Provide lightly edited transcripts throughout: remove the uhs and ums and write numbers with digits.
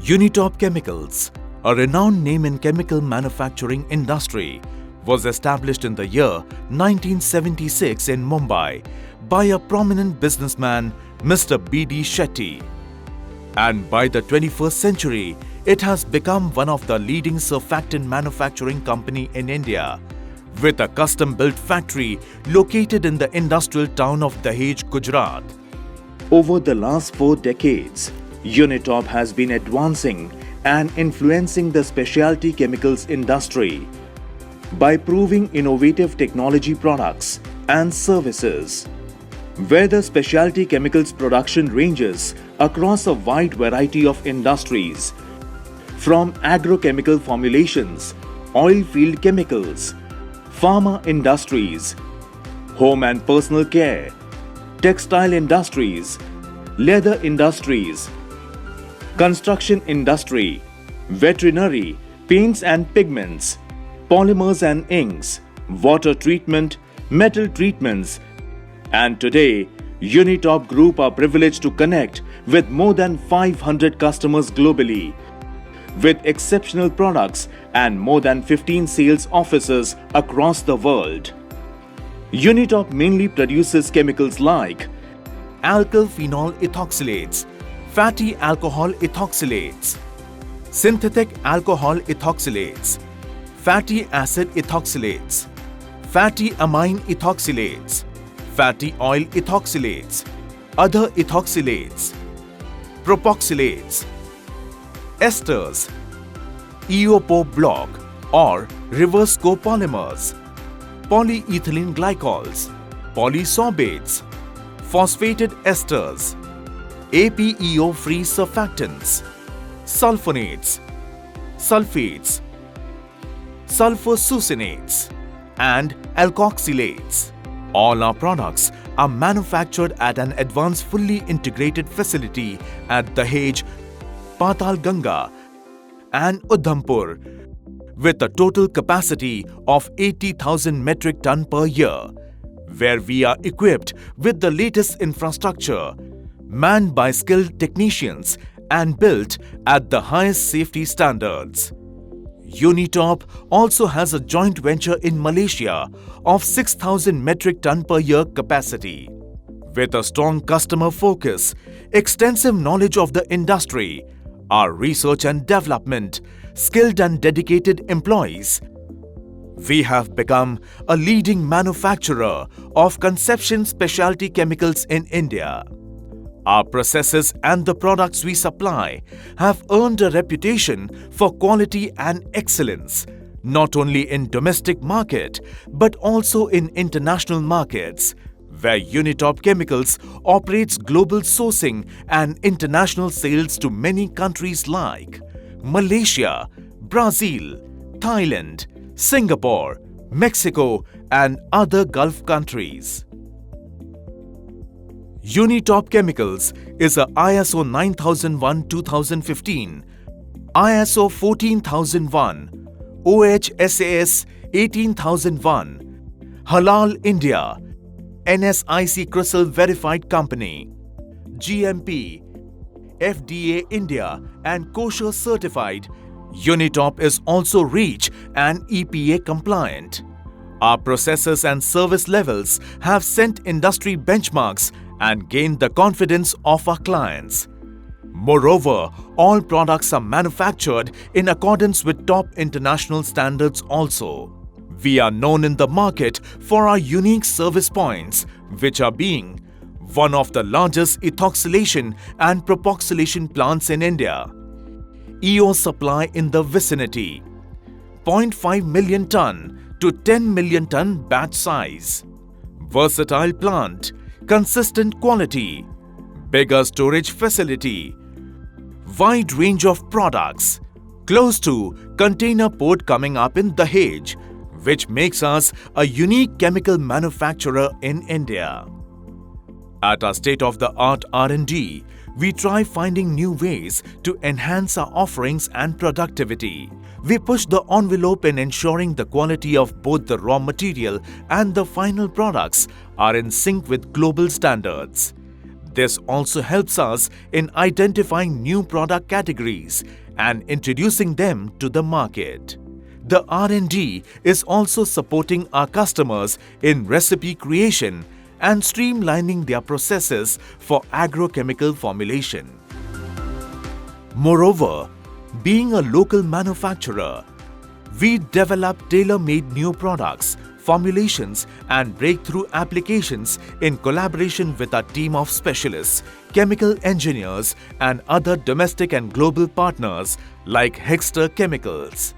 Unitop Chemicals, a renowned name in chemical manufacturing industry, was established in the year 1976 in Mumbai by a prominent businessman, Mr. B.D. Shetty. And by the 21st century, it has become one of the leading surfactant manufacturing company in India, with a custom-built factory located in the industrial town of Dahej, Gujarat. Over the last 4 decades, Unitop has been advancing and influencing the specialty chemicals industry by proving innovative technology products and services. Where the specialty chemicals production ranges across a wide variety of industries, from agrochemical formulations, oil field chemicals, pharma industries, home and personal care, textile industries, leather industries, construction industry, veterinary, paints and pigments, polymers and inks, water treatment, metal treatments, and today, Unitop Group are privileged to connect with more than 500 customers globally, with exceptional products and more than 15 sales offices across the world. Unitop mainly produces chemicals like alkyl phenol ethoxylates, fatty alcohol ethoxylates, synthetic alcohol ethoxylates, fatty acid ethoxylates, fatty amine ethoxylates, fatty oil ethoxylates, other ethoxylates, propoxylates, esters, EOPO block or reverse copolymers, polyethylene glycols, polysorbates, phosphated esters, APEO-free surfactants, sulfonates, sulfates, sulfosuccinates, and alkoxylates. All our products are manufactured at an advanced fully integrated facility at Dahej, Patalganga and Udhampur, with a total capacity of 80,000 metric ton per year, where we are equipped with the latest infrastructure, manned by skilled technicians and built at the highest safety standards. Unitop also has a joint venture in Malaysia of 6,000 metric ton per year capacity. With a strong customer focus, extensive knowledge of the industry, our research and development, skilled and dedicated employees, we have become a leading manufacturer of conception specialty chemicals in India. Our processes and the products we supply have earned a reputation for quality and excellence, not only in domestic market but also in international markets, where Unitop Chemicals operates global sourcing and international sales to many countries like Malaysia, Brazil, Thailand, Singapore, Mexico, and other Gulf countries. Unitop Chemicals is a ISO 9001-2015, ISO 14001, OHSAS 18001, Halal India, NSIC CRISIL verified company, GMP, FDA India and kosher certified. Unitop is also REACH and EPA compliant. Our processes and service levels have set industry benchmarks and gained the confidence of our clients. Moreover, all products are manufactured in accordance with top international standards also. We are known in the market for our unique service points, which are being one of the largest ethoxylation and propoxylation plants in India, EO supply in the vicinity, 0.5 million ton to 10 million ton batch size, versatile plant, consistent quality, bigger storage facility, wide range of products, close to container port coming up in Dahej, which makes us a unique chemical manufacturer in India. At our state-of-the-art R&D, we try finding new ways to enhance our offerings and productivity. We push the envelope in ensuring the quality of both the raw material and the final products are in sync with global standards. This also helps us in identifying new product categories and introducing them to the market. The R&D is also supporting our customers in recipe creation and streamlining their processes for agrochemical formulation. Moreover, being a local manufacturer, we develop tailor-made new products, formulations and breakthrough applications in collaboration with our team of specialists, chemical engineers and other domestic and global partners like Hexter Chemicals.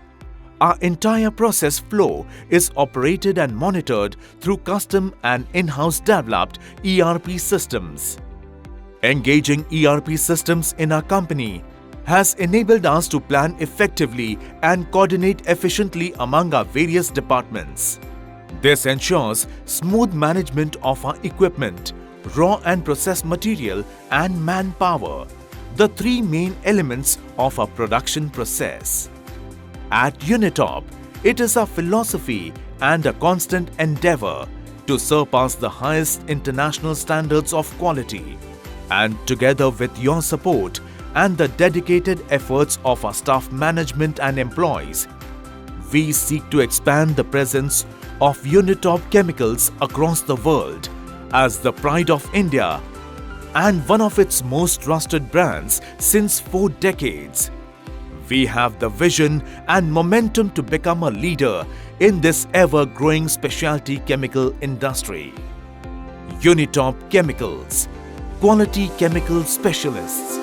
Our entire process flow is operated and monitored through custom and in-house developed ERP systems. Engaging ERP systems in our company has enabled us to plan effectively and coordinate efficiently among our various departments. This ensures smooth management of our equipment, raw and processed material and manpower, the three main elements of our production process. At Unitop, it is our philosophy and a constant endeavor to surpass the highest international standards of quality. And together with your support and the dedicated efforts of our staff management and employees, we seek to expand the presence of Unitop Chemicals across the world as the pride of India and one of its most trusted brands since 4 decades. We have the vision and momentum to become a leader in this ever-growing specialty chemical industry. Unitop Chemicals, quality chemical specialists.